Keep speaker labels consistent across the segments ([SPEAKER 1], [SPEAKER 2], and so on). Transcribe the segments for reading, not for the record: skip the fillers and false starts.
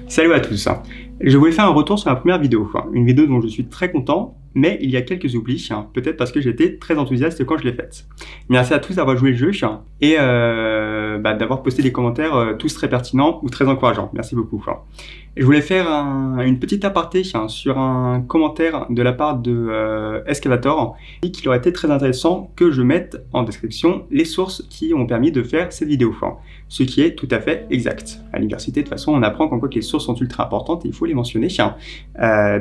[SPEAKER 1] Salut à tous. Je voulais faire un retour sur la première vidéo, une vidéo dont je suis très content, mais il y a quelques oublis, peut-être parce que j'étais très enthousiaste quand je l'ai faite. Merci à tous d'avoir joué le jeu et d'avoir posté des commentaires tous très pertinents ou très encourageants. Merci beaucoup. Je voulais faire une petite aparté sur un commentaire de la part de Excavator et qu'il aurait été très intéressant que je mette en description les sources qui ont permis de faire cette vidéo. Ce qui est tout à fait exact. À l'université, de toute façon, on apprend qu'en quoi que les sources sont ultra importantes et il faut les mentionner.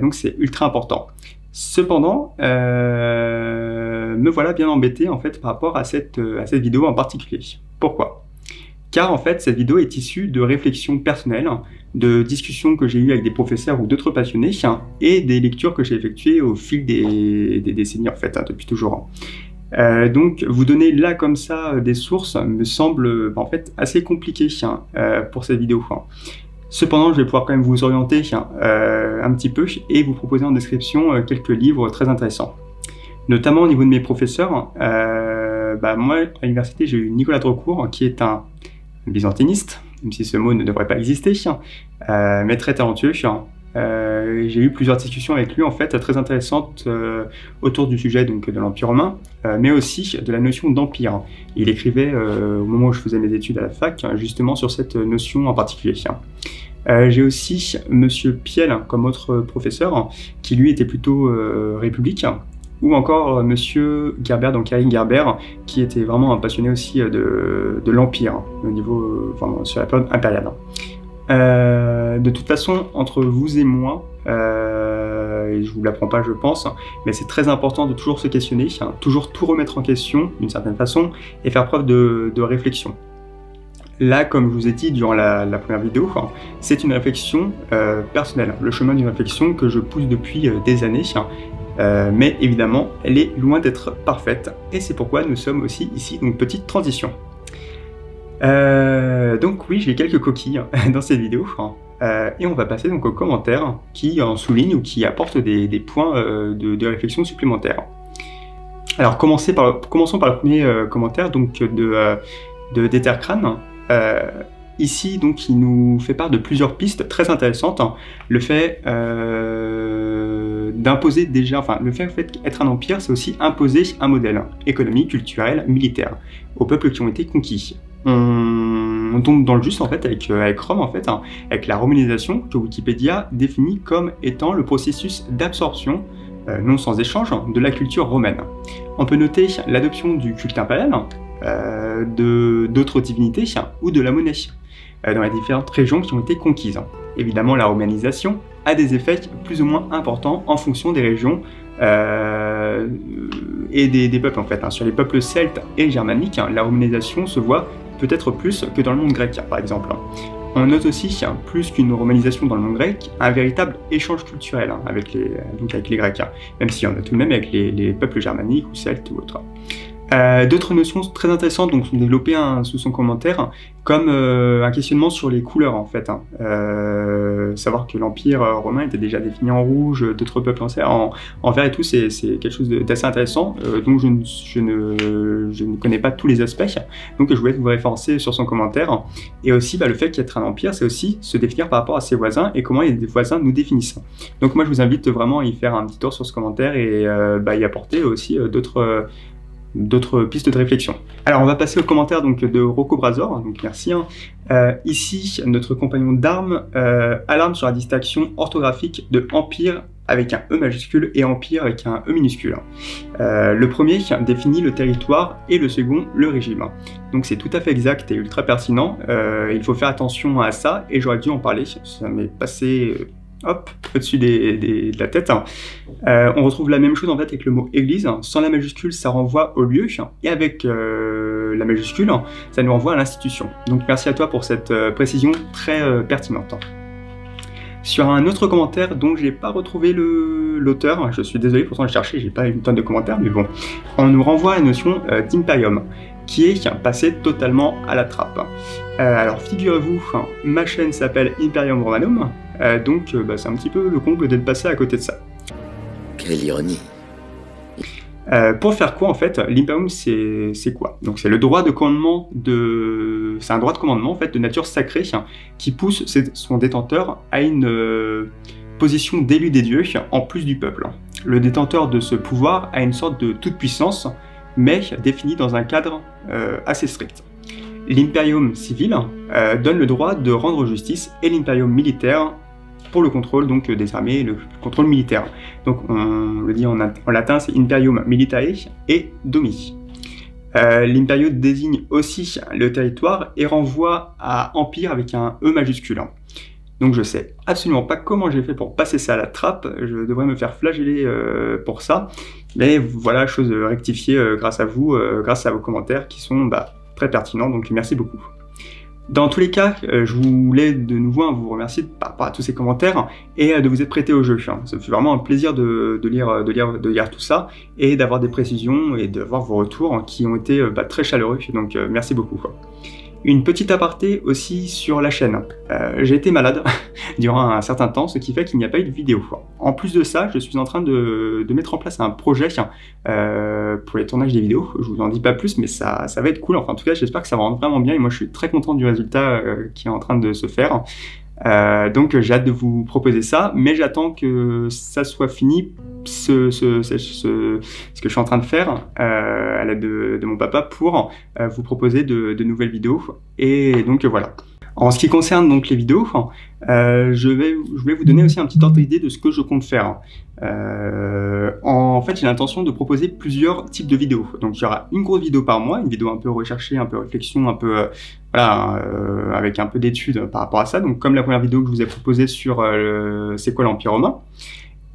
[SPEAKER 1] Donc c'est ultra important. Cependant, me voilà bien embêté en fait par rapport à cette vidéo en particulier. Pourquoi ? Car en fait, cette vidéo est issue de réflexions personnelles, de discussions que j'ai eues avec des professeurs ou d'autres passionnés, et des lectures que j'ai effectuées au fil des décennies en fait, depuis toujours. Donc vous donner là comme ça des sources me semble en fait assez compliqué pour cette vidéo. Cependant, je vais pouvoir quand même vous orienter un petit peu et vous proposer en description quelques livres très intéressants. Notamment au niveau de mes professeurs, moi à l'université j'ai eu Nicolas Drocourt qui est un byzantiniste, même si ce mot ne devrait pas exister, mais très talentueux. J'ai eu plusieurs discussions avec lui en fait très intéressantes autour du sujet donc de l'Empire romain, mais aussi de la notion d'empire. Il écrivait au moment où je faisais mes études à la fac justement sur cette notion en particulier. J'ai aussi Monsieur Piel comme autre professeur qui lui était plutôt république, ou encore Monsieur Gerber, donc Eric Gerber, qui était vraiment un passionné aussi de l'empire au niveau sur la période impériale. De toute façon, entre vous et moi, et je vous l'apprends pas je pense, mais c'est très important de toujours se questionner, toujours tout remettre en question d'une certaine façon et faire preuve de réflexion. Là, comme je vous ai dit durant la première vidéo, c'est une réflexion personnelle, le chemin d'une réflexion que je pousse depuis des années, mais évidemment, elle est loin d'être parfaite, et c'est pourquoi nous sommes aussi ici, donc petite transition. Donc oui, j'ai quelques coquilles dans cette vidéo, et on va passer donc aux commentaires qui en soulignent ou qui apportent des points de réflexion supplémentaires. Alors commençons par le premier commentaire donc de Dettercrane. Ici donc il nous fait part de plusieurs pistes très intéressantes. Le fait d'imposer déjà, le fait qu'être un empire, c'est aussi imposer un modèle économique, culturel, militaire aux peuples qui ont été conquis. On tombe dans le juste en fait avec Rome en fait, avec la romanisation que Wikipédia définit comme étant le processus d'absorption, non sans échange, de la culture romaine. On peut noter l'adoption du culte impérial, d'autres divinités ou de la monnaie dans les différentes régions qui ont été conquises. Évidemment, la romanisation a des effets plus ou moins importants en fonction des régions et des peuples en fait. Sur les peuples celtes et germaniques, la romanisation se voit peut-être plus que dans le monde grec par exemple. On note aussi, plus qu'une romanisation dans le monde grec, un véritable échange culturel avec les Grecs, même s'il y en a tout de même avec les peuples germaniques ou celtes ou autres. D'autres notions très intéressantes donc, sont développées sous son commentaire, comme un questionnement sur les couleurs en fait. Savoir que l'Empire romain était déjà défini en rouge, d'autres peuples en vert et tout, c'est quelque chose d'assez intéressant, dont je ne connais pas tous les aspects, donc je voulais vous référencer sur son commentaire. Et aussi le fait qu'être un empire, c'est aussi se définir par rapport à ses voisins et comment les voisins nous définissent. Donc moi je vous invite vraiment à y faire un petit tour sur ce commentaire et y apporter aussi d'autres pistes de réflexion. Alors on va passer au commentaire donc de Rocco Brazor, donc merci. Ici, notre compagnon d'armes alarme sur la distinction orthographique de empire avec un E majuscule et empire avec un E minuscule. Le premier définit le territoire et le second le régime. Donc c'est tout à fait exact et ultra pertinent. Il faut faire attention à ça et j'aurais dû en parler, ça m'est passé hop, au-dessus de la tête. On retrouve la même chose en fait avec le mot église. Sans la majuscule, ça renvoie au lieu, et avec la majuscule, ça nous renvoie à l'institution. Donc merci à toi pour cette précision très pertinente. Sur un autre commentaire dont j'ai pas retrouvé l'auteur, je suis désolé, pourtant j'ai cherché, j'ai pas une tonne de commentaires, mais bon, on nous renvoie à la notion d'imperium, qui est passé totalement à la trappe. Alors figurez-vous, ma chaîne s'appelle Imperium Romanum, donc c'est un petit peu le comble d'être passé à côté de ça.
[SPEAKER 2] Quelle ironie.
[SPEAKER 1] Pour faire quoi en fait, l'imperium c'est quoi? Donc c'est le droit de commandement c'est un droit de commandement en fait de nature sacrée qui pousse son détenteur à une position d'élu des dieux en plus du peuple. Le détenteur de ce pouvoir a une sorte de toute puissance mais définie dans un cadre assez strict. L'imperium civil donne le droit de rendre justice et l'imperium militaire pour le contrôle donc des armées, le contrôle militaire. Donc on le dit en latin, c'est imperium militae et domi. L'imperio désigne aussi le territoire et renvoie à empire avec un E majuscule. Donc je sais absolument pas comment j'ai fait pour passer ça à la trappe, je devrais me faire flageller pour ça, mais voilà, chose rectifiée grâce à vous, grâce à vos commentaires qui sont très pertinents, donc merci beaucoup. Dans tous les cas, je voulais de nouveau vous remercier par rapport à tous ces commentaires et de vous être prêté au jeu. Ça me fait vraiment un plaisir de lire tout ça et d'avoir des précisions et de voir vos retours qui ont été très chaleureux, donc merci beaucoup. Une petite aparté aussi sur la chaîne. J'ai été malade durant un certain temps, ce qui fait qu'il n'y a pas eu de vidéo. En plus de ça, je suis en train de mettre en place un projet pour les tournages des vidéos. Je vous en dis pas plus, mais ça va être cool. Enfin, en tout cas, j'espère que ça va rendre vraiment bien et moi je suis très content du résultat qui est en train de se faire. Donc j'ai hâte de vous proposer ça, mais j'attends que ça soit fini, ce que je suis en train de faire à l'aide de mon papa pour vous proposer de nouvelles vidéos. Et donc voilà. En ce qui concerne donc les vidéos, je voulais vous donner aussi un petit ordre d'idée de ce que je compte faire. En fait, j'ai l'intention de proposer plusieurs types de vidéos. Donc, il y aura une grosse vidéo par mois, une vidéo un peu recherchée, un peu réflexion, un peu avec un peu d'études par rapport à ça. Donc, comme la première vidéo que je vous ai proposée sur c'est quoi l'Empire romain.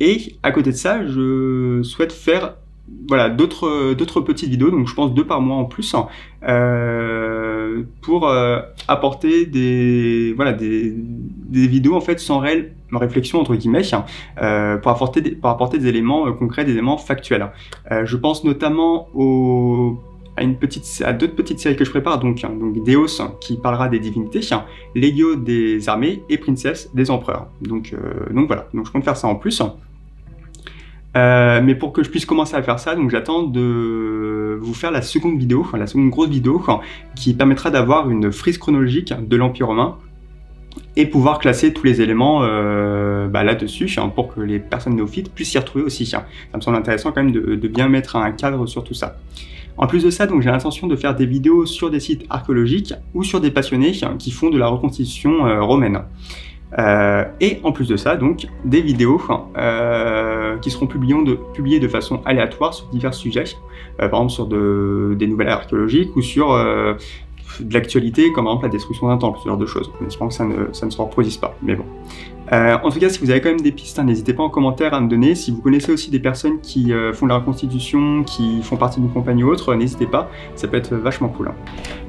[SPEAKER 1] Et à côté de ça, je souhaite faire d'autres petites vidéos, donc je pense 2 par mois en plus, pour apporter des vidéos en fait sans réelle réflexion entre guillemets, pour apporter des éléments concrets, des éléments factuels. Je pense notamment à d'autres petites séries que je prépare, donc Deos qui parlera des divinités, Legio des armées et Princess des empereurs. Donc voilà, donc je compte faire ça en plus. Mais pour que je puisse commencer à faire ça, donc j'attends de vous faire la seconde vidéo, la seconde grosse vidéo, qui permettra d'avoir une frise chronologique de l'Empire romain et pouvoir classer tous les éléments là-dessus pour que les personnes néophytes puissent s'y retrouver aussi. Ça me semble intéressant quand même de bien mettre un cadre sur tout ça. En plus de ça, donc j'ai l'intention de faire des vidéos sur des sites archéologiques ou sur des passionnés qui font de la reconstitution romaine. Et en plus de ça, donc des vidéos qui seront publiées de façon aléatoire sur divers sujets, par exemple sur des nouvelles archéologiques ou sur de l'actualité, comme par exemple la destruction d'un temple, ce genre de choses. En espérant que ça ne se reproduise pas, mais bon. En tout cas, si vous avez quand même des pistes, n'hésitez pas en commentaire à me donner. Si vous connaissez aussi des personnes qui font de la reconstitution, qui font partie d'une compagnie ou autre, n'hésitez pas, ça peut être vachement cool.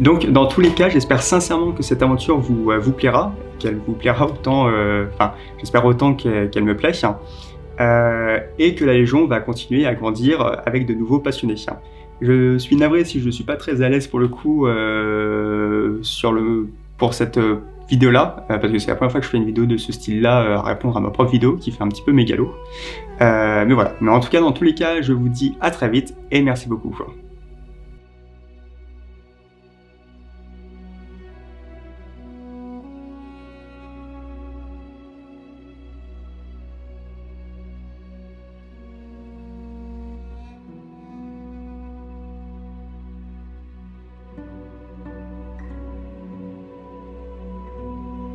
[SPEAKER 1] Donc, dans tous les cas, j'espère sincèrement que cette aventure vous plaira, qu'elle vous plaira autant, j'espère autant qu'elle me plaît, et que la Légion va continuer à grandir avec de nouveaux passionnés. Je suis navré si je ne suis pas très à l'aise pour le coup pour cette vidéo-là, parce que c'est la première fois que je fais une vidéo de ce style-là, à répondre à ma propre vidéo, qui fait un petit peu mégalo. Mais voilà, mais en tout cas, dans tous les cas, je vous dis à très vite, et merci beaucoup.